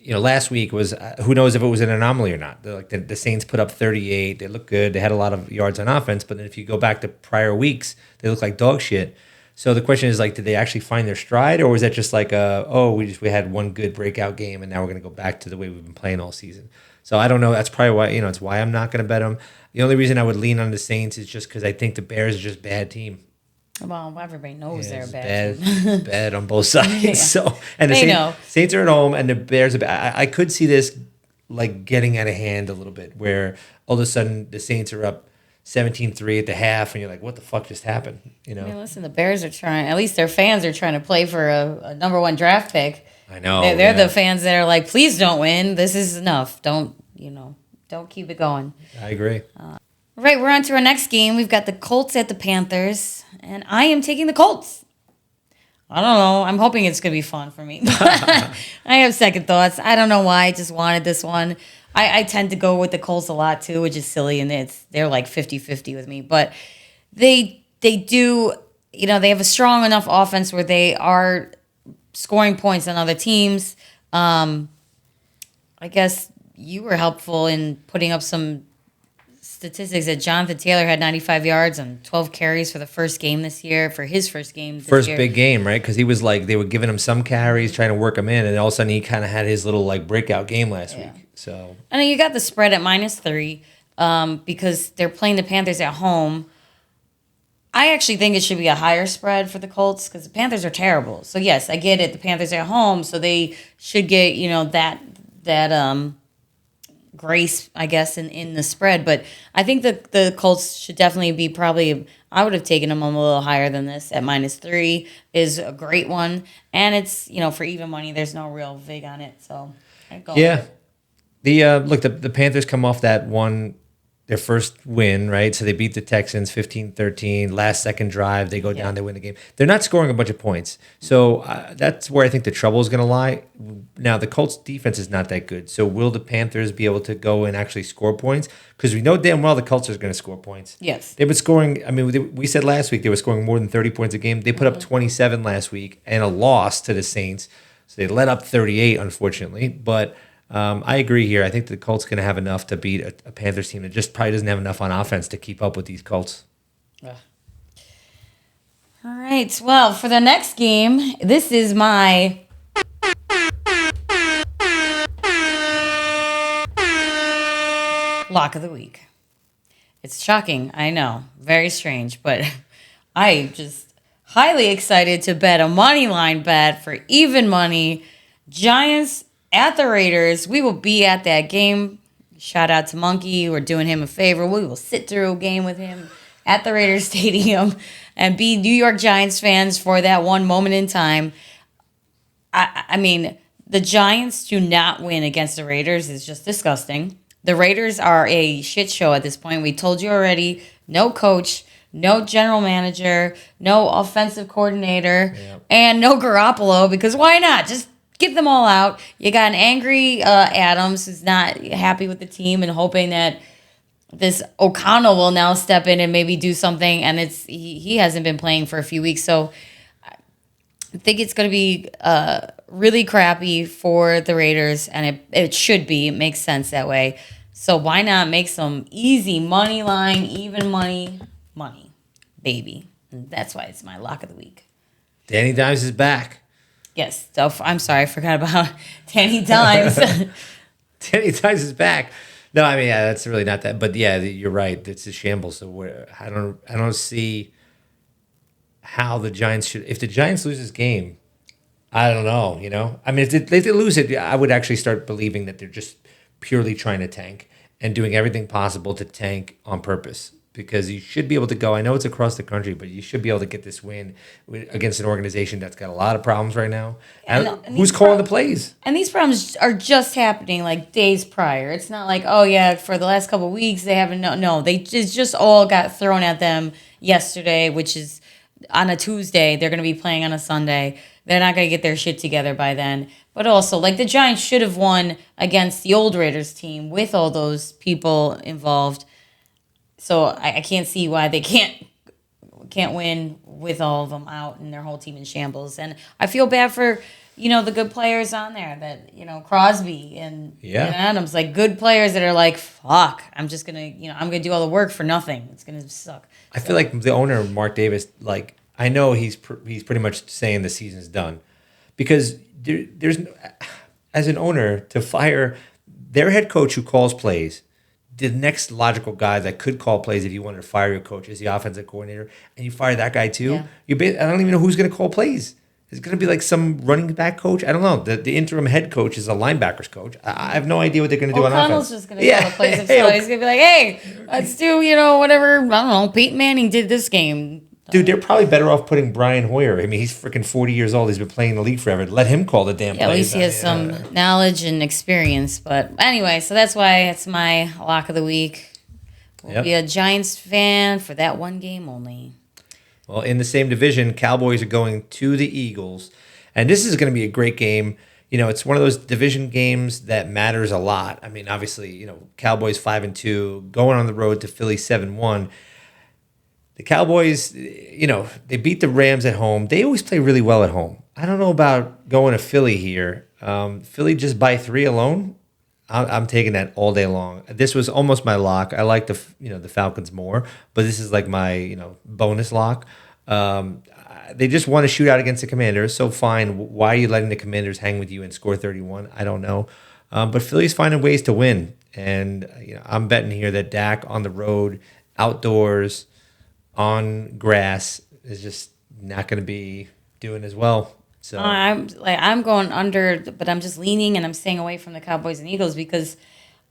last week was who knows if it was an anomaly or not. The Saints put up 38. They looked good. They had a lot of yards on offense, but then if you go back to prior weeks, they look like dog shit. So the question is, did they actually find their stride, or was that just we had one good breakout game and now we're going to go back to the way we've been playing all season? So I don't know. That's probably why it's why I'm not going to bet them. The only reason I would lean on the Saints is just because I think the Bears are just a bad team. Well, everybody knows they're bad. Bad on both sides. Yeah. So and the Saints are at home, and the Bears are bad. I could see this getting out of hand a little bit, where all of a sudden the Saints are up 17-3 at the half, and you're like, what the fuck just happened? Listen, the Bears are trying, at least their fans are trying to play for a number one draft pick. I know. They're the fans that are like, please don't win. This is enough. Don't keep it going. I agree. Right, we're on to our next game. We've got the Colts at the Panthers, and I am taking the Colts. I don't know. I'm hoping it's going to be fun for me. I have second thoughts. I don't know why. I just wanted this one. I tend to go with the Colts a lot too, which is silly, and they're like 50-50 with me. But they do, they have a strong enough offense where they are scoring points on other teams. I guess you were helpful in putting up some statistics that Jonathan Taylor had 95 yards and 12 carries for the first game this year, for his first game this year. Big game, right? Because he was they were giving him some carries, trying to work him in, and all of a sudden he kind of had his little breakout game last week. So I know you got the spread at -3 because they're playing the Panthers at home. I actually think it should be a higher spread for the Colts because the Panthers are terrible. So yes, I get it. The Panthers are at home, so they should get that grace, I guess, in the spread. But I think the Colts should definitely be I would have taken them a little higher than this at -3 is a great one. And it's, for even money, there's no real vig on it. So I'd go. Yeah. The Panthers come off their first win, right? So they beat the Texans 15-13. Last second drive, they go down, they win the game. They're not scoring a bunch of points. So that's where I think the trouble is going to lie. Now, the Colts defense is not that good. So will the Panthers be able to go and actually score points? Because we know damn well the Colts are going to score points. Yes. They've been scoring, we said last week they were scoring more than 30 points a game. They put up 27 last week and a loss to the Saints. So they let up 38, unfortunately. But I agree here. I think the Colts going to have enough to beat a Panthers team that just probably doesn't have enough on offense to keep up with these Colts. All right. Well, for the next game, this is my lock of the week. It's shocking, I know. Very strange, but I just highly excited to bet a money line bet for even money. Giants at the Raiders. We will be at that game. Shout out to Monkey. We're doing him a favor. We will sit through a game with him at the Raiders Stadium and be New York Giants fans for that one moment in time. I mean, the Giants do not win against the Raiders is just disgusting. The Raiders are a shit show at this point. We told you already. No coach, no general manager, no offensive coordinator, and no Garoppolo, because why not? Just get them all out. You got an angry Adams who's not happy with the team and hoping that this O'Connell will now step in and maybe do something. And he hasn't been playing for a few weeks. So I think it's going to be really crappy for the Raiders. And it should be. It makes sense that way. So why not make some easy money line, even money, baby. And that's why it's my lock of the week. Danny Dimes is back. Yes. So I'm sorry, I forgot about Danny Dimes. Danny Dimes is back. No, that's really not that. But yeah, you're right. It's a shambles. So I don't see how the Giants should. If the Giants lose this game, I don't know. If they lose it, I would actually start believing that they're just purely trying to tank and doing everything possible to tank on purpose. Because you should be able to go. I know it's across the country, but you should be able to get this win against an organization that's got a lot of problems right now. And who's calling the plays? And these problems are just happening days prior. It's not like, oh yeah, for the last couple of weeks they haven't. No, they just all got thrown at them yesterday, which is on a Tuesday. They're going to be playing on a Sunday. They're not going to get their shit together by then. But also, like, the Giants should have won against the old Raiders team with all those people involved. So I can't see why they can't win with all of them out and their whole team in shambles. And I feel bad for, the good players on there that, Crosby and Adams, like good players that are like, fuck, I'm just going to, I'm going to do all the work for nothing. It's going to suck. I feel like the owner, Mark Davis, like, I know he's pretty much saying the season's done because there's, as an owner, to fire their head coach who calls plays, the next logical guy that could call plays if you wanted to fire your coach is the offensive coordinator, and you fire that guy too. Yeah. I don't even know who's going to call plays. It's going to be like some running back coach. I don't know. The interim head coach is a linebackers coach. I have no idea what they're going to do on offense. O'Connell's just going to call the plays himself. He's going to be like, hey, let's do, whatever. I don't know. Peyton Manning did this game. Dude, they're probably better off putting Brian Hoyer. I mean, he's freaking 40 years old. He's been playing the league forever. Let him call the damn plays. At least he has some knowledge and experience. But anyway, so that's why it's my lock of the week. We'll be a Giants fan for that one game only. Well, in the same division, Cowboys are going to the Eagles. And this is going to be a great game. It's one of those division games that matters a lot. I mean, obviously, Cowboys 5-2, going on the road to Philly 7-1. The Cowboys, they beat the Rams at home. They always play really well at home. I don't know about going to Philly here. Philly just by 3 alone. I'm taking that all day long. This was almost my lock. I like the Falcons more, but this is like my bonus lock. They just won a shootout against the Commanders, so fine. Why are you letting the Commanders hang with you and score 31? I don't know. But Philly's finding ways to win, and I'm betting here that Dak on the road, outdoors, on grass is just not going to be doing as well. So I'm going under, but I'm just leaning and I'm staying away from the Cowboys and Eagles because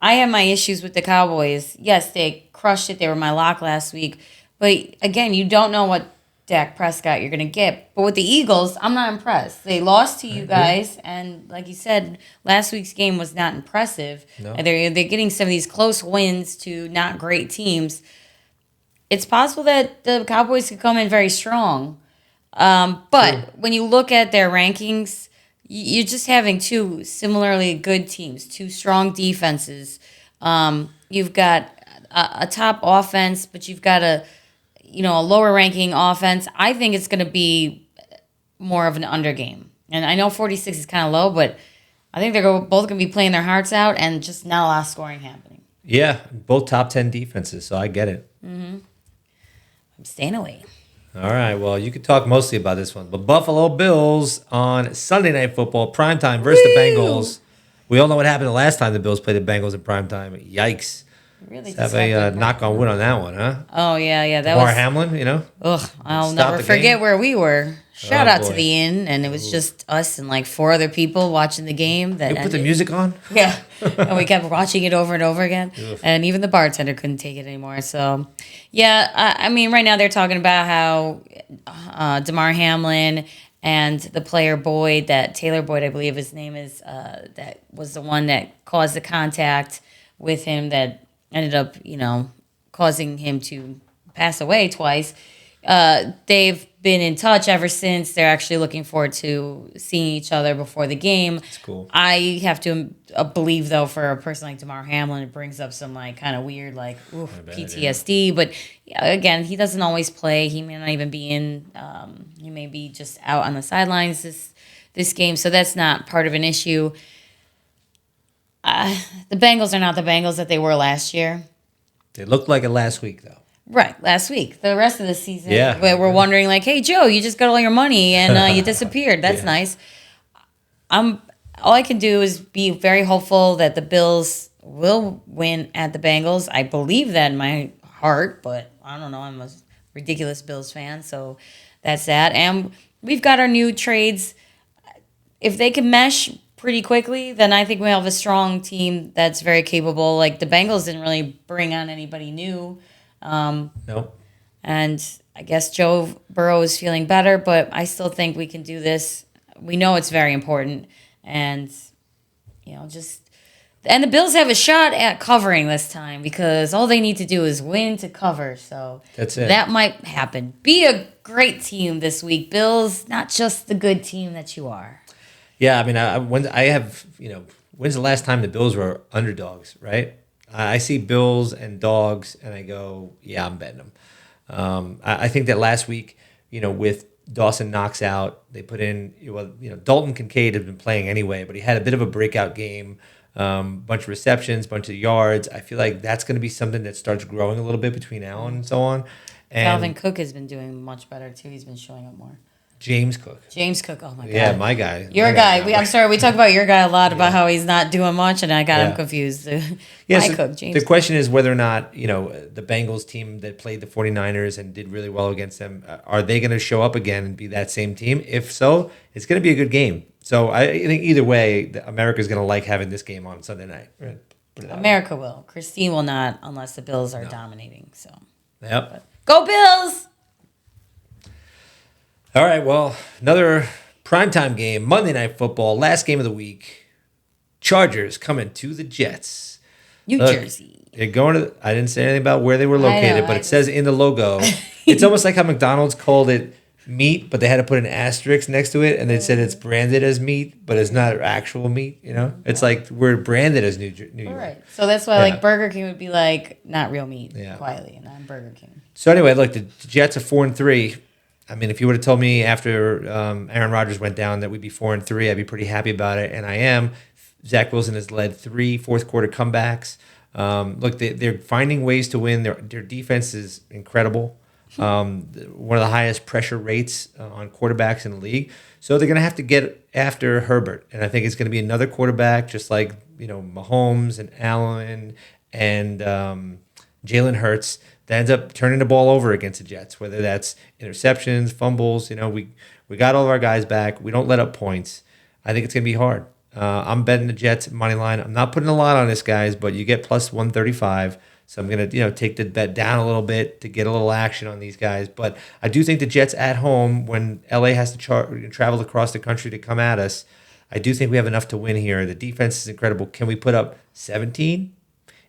I have my issues with the Cowboys. Yes, they crushed it. They were my lock last week. But again, you don't know what Dak Prescott you're going to get. But with the Eagles, I'm not impressed. They lost to you guys, and like you said, last week's game was not impressive. No. They're getting some of these close wins to not great teams. It's possible that the Cowboys could come in very strong. But when you look at their rankings, you're just having two similarly good teams, two strong defenses. You've got a top offense, but you've got a lower ranking offense. I think it's going to be more of an under game. And I know 46 is kind of low, but I think they're both going to be playing their hearts out and just not a lot of scoring happening. Yeah, both top 10 defenses, so I get it. Mm-hmm. I'm staying away. All right, well, you could talk mostly about this one. But Buffalo Bills on Sunday Night Football, primetime versus the Bengals. We all know what happened the last time the Bills played the Bengals in primetime. Yikes. Really Let's have a knock on wood on that one, huh? Oh, yeah. That Bar was Hamlin, Ugh, I'll never forget where we were. Shout out to the inn, and it was just us and like 4 other people watching the game. You put the music on? Yeah, and we kept watching it over and over again, and even the bartender couldn't take it anymore. So, yeah, I mean, right now they're talking about how Damar Hamlin and the player Boyd, that Taylor Boyd, I believe his name is, that was the one that caused the contact with him that ended up, causing him to pass away twice. They've been in touch ever since. They're actually looking forward to seeing each other before the game. That's cool. I have to believe, though, for a person like Damar Hamlin, it brings up some kind of weird PTSD. But again, he doesn't always play. He may not even be in. He may be just out on the sidelines this game, so that's not part of an issue. The Bengals are not the Bengals that they were last year. They looked like it last week, though. Right, last week. The rest of the season, we're wondering hey, Joe, you just got all your money and you disappeared. That's nice. All I can do is be very hopeful that the Bills will win at the Bengals. I believe that in my heart, but I don't know. I'm a ridiculous Bills fan, so that's that. And we've got our new trades. If they can mesh pretty quickly, then I think we have a strong team that's very capable. Like the Bengals didn't really bring on anybody new. No. And I guess Joe Burrow is feeling better, but I still think we can do this. We know it's very important. And, and the Bills have a shot at covering this time because all they need to do is win to cover. So that's it. That might happen. Be a great team this week, Bills, not just the good team that you are. Yeah, I mean, when's the last time the Bills were underdogs, right? I see Bills and dogs, and I go, yeah, I'm betting them. I think that last week, with Dawson knocks out, they put in, Dalton Kincaid has been playing anyway, but he had a bit of a breakout game, bunch of receptions, bunch of yards. I feel like that's going to be something that starts growing a little bit between now and so on. And Dalvin Cook has been doing much better too. He's been showing up more. James Cook. Oh my God. Yeah, my guy. Your guy. I'm sorry. We talk about your guy a lot about how he's not doing much, and I got him confused. Cook, James. The question is whether or not, the Bengals team that played the 49ers and did really well against them, are they going to show up again and be that same team? If so, it's going to be a good game. So I think either way, America's going to like having this game on Sunday night. America will. Christine will not unless the Bills are dominating. So. Yep. But go Bills! All right, well, another primetime game, Monday Night Football, last game of the week. Chargers coming to the Jets. New Jersey. They're going to. I didn't say anything about where they were located, but it says in the logo. It's almost like how McDonald's called it meat, but they had to put an asterisk next to it, and they said it's branded as meat, but it's not actual meat. It's like we're branded as New York. Right. So that's why Burger King would be like not real meat, quietly, and I'm Burger King. So anyway, look, the Jets are 4-3. I mean, if you would have told me after Aaron Rodgers went down that we'd be 4-3, I'd be pretty happy about it, and I am. Zach Wilson has led 3 fourth-quarter comebacks. Look, they're finding ways to win. Their defense is incredible. One of the highest pressure rates on quarterbacks in the league. So they're going to have to get after Herbert, and I think it's going to be another quarterback just like Mahomes and Allen and Jalen Hurts that ends up turning the ball over against the Jets, whether that's interceptions, fumbles. We got all of our guys back. We don't let up points. I think it's going to be hard. I'm betting the Jets money line. I'm not putting a lot on this, guys, but you get plus 135. So I'm going to take the bet down a little bit to get a little action on these guys. But I do think the Jets at home, when LA has to travel across the country to come at us, I do think we have enough to win here. The defense is incredible. Can we put up 17?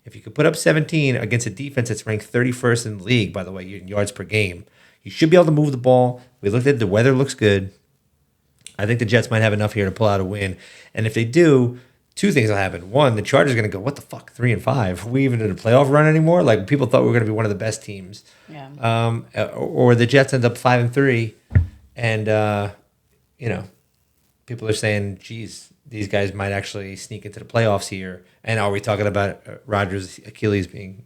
If you could put up 17 against a defense that's ranked 31st in the league, by the way, in yards per game, you should be able to move the ball. We looked at it. The weather looks good. I think the Jets might have enough here to pull out a win. And if they do, 2 things will happen. One, the Chargers are going to go, what the fuck, 3-5? Are we even in a playoff run anymore? Like, people thought we were going to be one of the best teams. Yeah. Or the Jets end up 5-3, and, people are saying, geez, these guys might actually sneak into the playoffs here. And are we talking about Rodgers' Achilles being,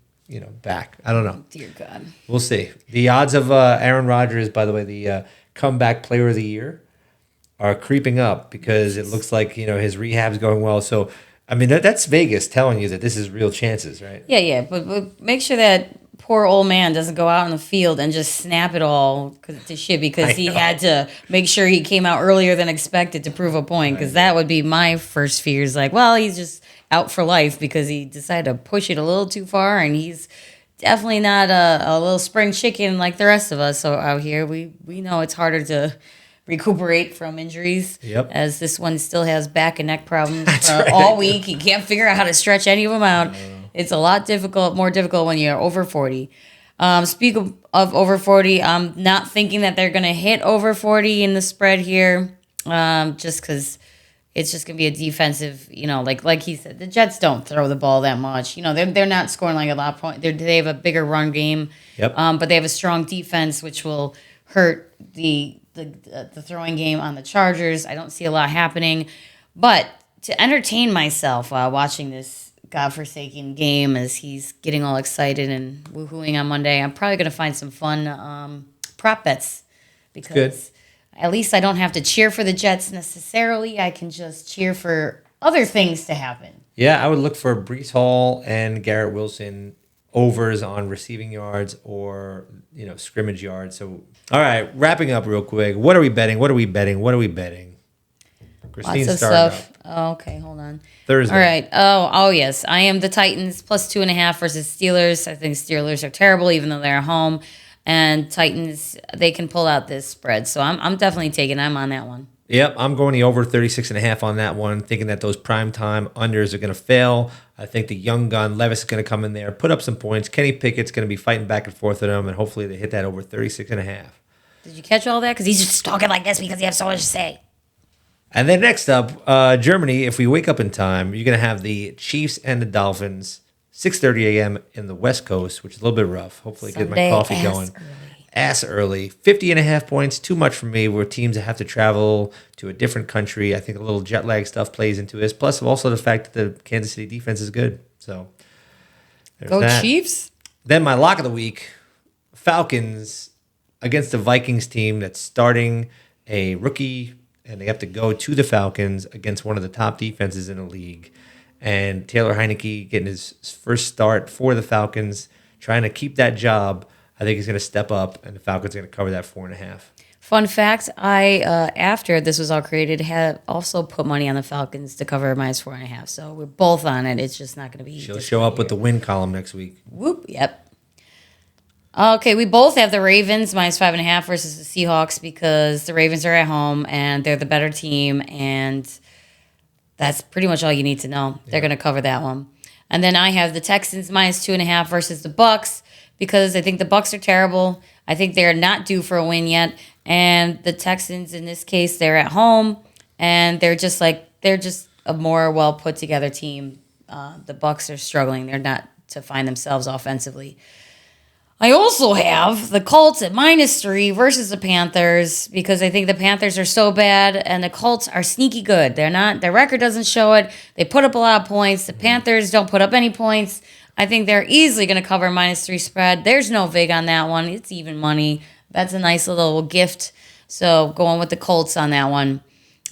back? I don't know. Dear God. We'll see. The odds of Aaron Rodgers, by the way, the comeback player of the year, are creeping up because it looks like, his rehab's going well. So, I mean, that's Vegas telling you that this is real chances, right? Yeah. But make sure that poor old man doesn't go out on the field and just snap it all to shit because he had to make sure he came out earlier than expected to prove a point, because that would be my first fears. Like, well, he's just out for life because he decided to push it a little too far, and he's definitely not a little spring chicken like the rest of us. So out here, we know it's harder to recuperate from injuries, as this one still has back and neck problems all week. He can't figure out how to stretch any of them out. It's a lot more difficult when you're over 40. Speak of over 40, I'm not thinking that they're going to hit over 40 in the spread here, just because it's just going to be a defensive, like he said, the Jets don't throw the ball that much. They're not scoring like a lot of points. They have a bigger run game, but they have a strong defense, which will hurt the throwing game on the Chargers. I don't see a lot happening, but to entertain myself while watching this godforsaken game as he's getting all excited and woohooing on Monday, I'm probably going to find some fun prop bets, because at least I don't have to cheer for the Jets necessarily. I can just cheer for other things to happen. Yeah, I would look for Breece Hall and Garrett Wilson overs on receiving yards or, scrimmage yards. So, all right, wrapping up real quick. What are we betting? Christine, lots of stuff. Oh, okay, hold on. Thursday. All right. Oh, yes. I am the Titans plus 2.5 versus Steelers. I think Steelers are terrible, even though they're home. And Titans, they can pull out this spread. So I'm definitely taking. I'm on that one. Yep, I'm going the over 36.5 on that one, thinking that those primetime unders are going to fail. I think the young gun, Levis, is going to come in there, put up some points. Kenny Pickett's going to be fighting back and forth with them, and hopefully they hit that over 36.5. Did you catch all that? Because he's just talking like this because he has so much to say. And then next up, Germany. If we wake up in time, you're going to have the Chiefs and the Dolphins, 6:30 a.m. in the West Coast, which is a little bit rough. Hopefully, get my coffee going. Ass early. 50.5 points, too much for me, where teams that have to travel to a different country. I think a little jet lag stuff plays into this. Plus, also the fact that the Kansas City defense is good. So, go that. Chiefs. Then my lock of the week, Falcons against the Vikings team that's starting a rookie, and they have to go to the Falcons against one of the top defenses in the league. And Taylor Heineke getting his first start for the Falcons, trying to keep that job. I think he's going to step up, and the Falcons are going to cover that 4.5. Fun fact, I, after this was all created, had also put money on the Falcons to cover minus 4.5. So we're both on it. It's just not going to be. She'll show up with the win column next week. Whoop, yep. Okay, we both have the Ravens minus 5.5 versus the Seahawks because the Ravens are at home, and they're the better team, and that's pretty much all you need to know. They're going to cover that one. And then I have the Texans minus 2.5 versus the Bucks, because I think the Bucks are terrible. I think they're not due for a win yet. And the Texans, in this case, they're at home, and they're just a more well put together team. The Bucks are struggling. They're not to find themselves offensively. I also have the Colts at minus 3 versus the Panthers, because I think the Panthers are so bad and the Colts are sneaky good. They're not. Their record doesn't show it. They put up a lot of points. The Panthers don't put up any points. I think they're easily going to cover minus 3 spread. There's no vig on that one. It's even money. That's a nice little gift. So going with the Colts on that one.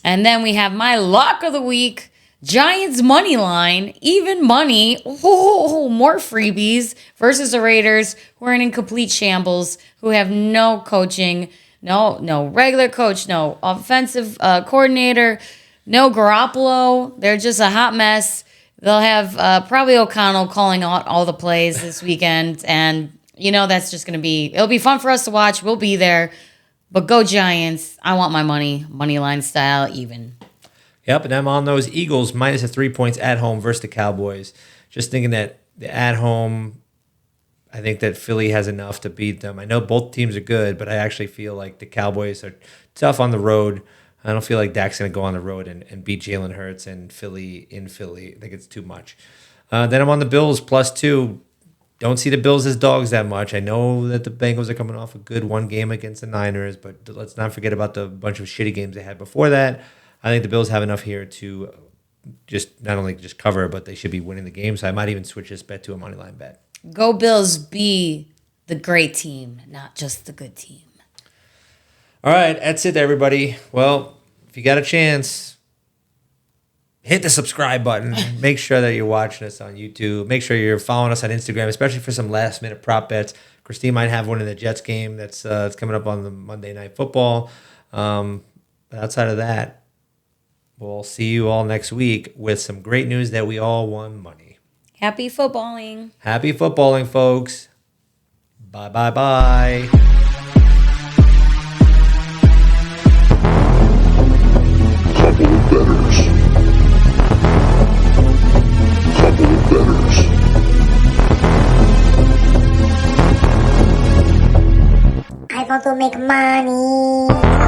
And then we have my lock of the week, Giants money line, even money. Oh, more freebies versus the Raiders, who are in complete shambles, who have no coaching, no regular coach, no offensive coordinator, no Garoppolo. They're just a hot mess. They'll have probably O'Connell calling out all the plays this weekend. And, that's just going to be, it'll be fun for us to watch. We'll be there. But go Giants. I want my money line style even. Yep, and I'm on those Eagles minus 3 points at home versus the Cowboys. Just thinking that at home, I think that Philly has enough to beat them. I know both teams are good, but I actually feel like the Cowboys are tough on the road. I don't feel like Dak's going to go on the road and beat Jalen Hurts and Philly in Philly. I think it's too much. Then I'm on the Bills plus 2. Don't see the Bills as dogs that much. I know that the Bengals are coming off a good one game against the Niners, but let's not forget about the bunch of shitty games they had before that. I think the Bills have enough here to just not only just cover, but they should be winning the game. So I might even switch this bet to a moneyline bet. Go Bills, be the great team, not just the good team. All right, that's it, everybody. Well, if you got a chance, hit the subscribe button. Make sure that you're watching us on YouTube. Make sure you're following us on Instagram, especially for some last-minute prop bets. Christine might have one in the Jets game that's coming up on the Monday Night Football. But outside of that, we'll see you all next week with some great news that we all won money. Happy footballing. Happy footballing, folks. Bye. Couple of bettors. I want to make money.